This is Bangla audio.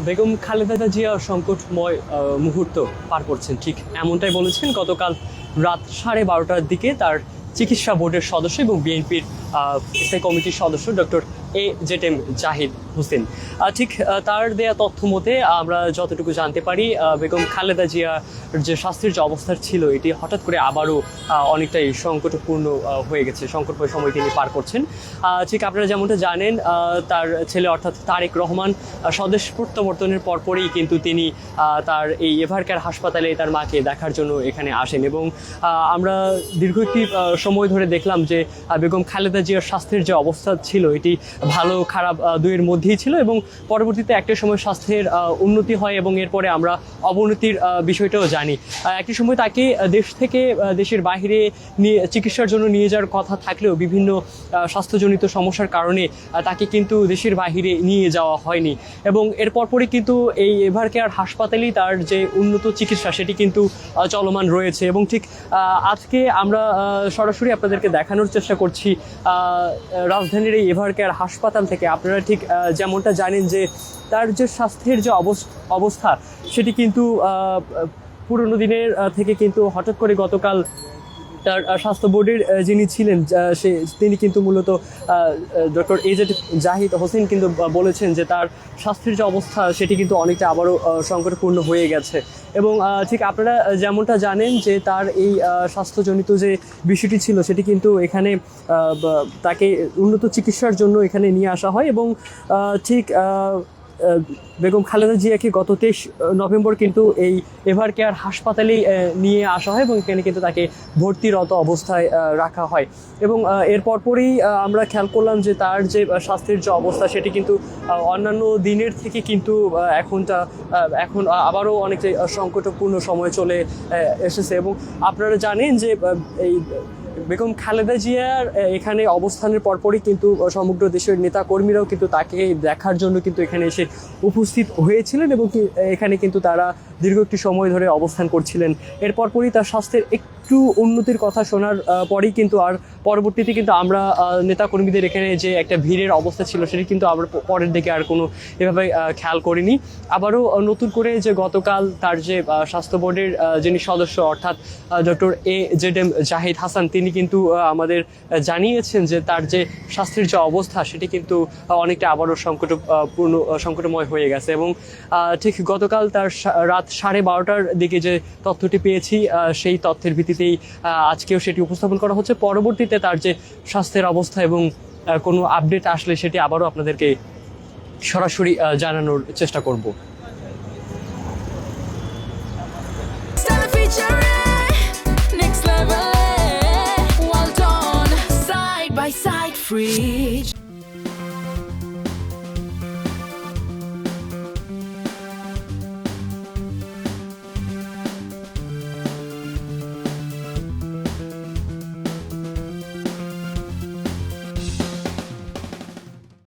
বেগম খালেদা জিয়া সংকটময় মুহূর্ত পার করছেন, ঠিক এমনটাই বলেছেন গতকাল রাত 12:30টার দিকে তার চিকিৎসা বোর্ডের সদস্য এবং বিএনপির স্থায়ী কমিটির সদস্য ডক্টর AZM জাহিদ হোসেন। ঠিক তার দেয়া তথ্য মতে আমরা যতটুকু জানতে পারি, বেগম খালেদা জিয়ার যে স্বাস্থ্যের যে অবস্থা ছিল এটি হঠাৎ করে আবারও অনেকটাই সংকটপূর্ণ হয়ে গেছে, সংকটময় সময় তিনি পার করছেন। ঠিক আপনারা যেমনটা জানেন, তার ছেলে অর্থাৎ তারেক রহমান স্বদেশ প্রত্যাবর্তনের পরপরই কিন্তু তিনি তার এই এভারকেয়ার হাসপাতালে তার মাকে দেখার জন্য এখানে আসেন এবং আমরা দীর্ঘ একটি সময় ধরে দেখলাম যে বেগম খালেদা জিয়ার স্বাস্থ্যের যে অবস্থা ছিল এটি ভালো খারাপ দুইয়ের মধ্যেই ছিল এবং পরবর্তীতে একটা সময় স্বাস্থ্যের উন্নতি হয় এবং এরপরে আমরা অবনতির বিষয়টাও জানি। একটি সময় তাকে দেশ থেকে দেশের বাইরে নিয়ে চিকিৎসার জন্য নিয়ে যাওয়ার কথা থাকলেও বিভিন্ন স্বাস্থ্যজনিত সমস্যার কারণে তাকে কিন্তু দেশের বাইরে নিয়ে যাওয়া হয়নি এবং এর পরপরই কিন্তু এই এভারকেয়ার হাসপাতালেই তার যে উন্নত চিকিৎসা সেটি কিন্তু চলমান রয়েছে এবং ঠিক আজকে আমরা সরাসরি আপনাদেরকে দেখানোর চেষ্টা করছি রাজধানীর এই এভারকেয়ার হাসপাতাল থেকে। আপনারা ঠিক যেমনটা জানেন যে তার যে স্বাস্থ্যের যে অবস্থা সেটি কিন্তু পুরনো দিনের থেকে কিন্তু হঠাৎ করে গতকাল তার স্বাস্থ্য বোর্ডের যিনি ছিলেন তিনি কিন্তু মূলত ডক্টর AZ জাহিদ হোসেন কিন্তু বলেছেন যে তার স্বাস্থ্যের যে অবস্থা সেটি কিন্তু অনেকটা আবারও সংকটপূর্ণ হয়ে গেছে এবং ঠিক আপনারা যেমনটা জানেন যে তার এই স্বাস্থ্যজনিত যে বিষয়টি ছিল সেটি কিন্তু এখানে তাকে উন্নত চিকিৎসার জন্য এখানে নিয়ে আসা হয় এবং ঠিক বেগম খালেদা জিয়াকে গত 23 নভেম্বর কিন্তু এই এভারকেয়ার হাসপাতালেই নিয়ে আসা হয় এবং এখানে কিন্তু তাকে ভর্তিরত অবস্থায় রাখা হয় এবং এর পরপরই আমরা খেয়াল করলাম যে তার যে স্বাস্থ্যের যে অবস্থা সেটি কিন্তু অন্যান্য দিনের থেকে কিন্তু এখন আবারও অনেকটাই সংকটপূর্ণ সময় চলে এসেছে এবং আপনারা জানেন যে এই বেগম খালেদা জিয়ার এখানে অবস্থানের পরপরই কিন্তু সমগ্র দেশের নেতা কর্মীরাও কিন্তু তাকে দেখার জন্য কিন্তু এখানে এসে উপস্থিত হয়েছিলেন এবং এখানে কিন্তু তারা দীর্ঘ একটি সময় ধরে অবস্থান করছিলেন। এর পরপরই তার স্বাস্থ্যের একটু উন্নতির কথা শোনার পরেই কিন্তু আর পরবর্তীতে কিন্তু আমরা নেতাকর্মীদের এখানে যে একটা ভিড়ের অবস্থা ছিল সেটি কিন্তু আমরা পরের দিকে আর কোনো এভাবে খেয়াল করিনি। আবারও নতুন করে যে গতকাল তার যে স্বাস্থ্য বোর্ডের যিনি সদস্য অর্থাৎ ডক্টর AZM জাহিদ হাসান তিনি কিন্তু আমাদের জানিয়েছেন যে তার যে স্বাস্থ্যের যে অবস্থা সেটি কিন্তু অনেকটা আবারও সংকটময় হয়ে গেছে এবং ঠিক গতকাল তার রাত 12:30টার দিকে যে তথ্যটি পেয়েছি সেই তথ্যের ভিত্তিতেই আজকেও সেটি উপস্থাপন করা হচ্ছে। পরবর্তীতে তার যে স্বাস্থ্যের অবস্থা এবং কোনো আপডেট আসলে সেটি আবারও আপনাদেরকে সরাসরি জানানোর চেষ্টা করব।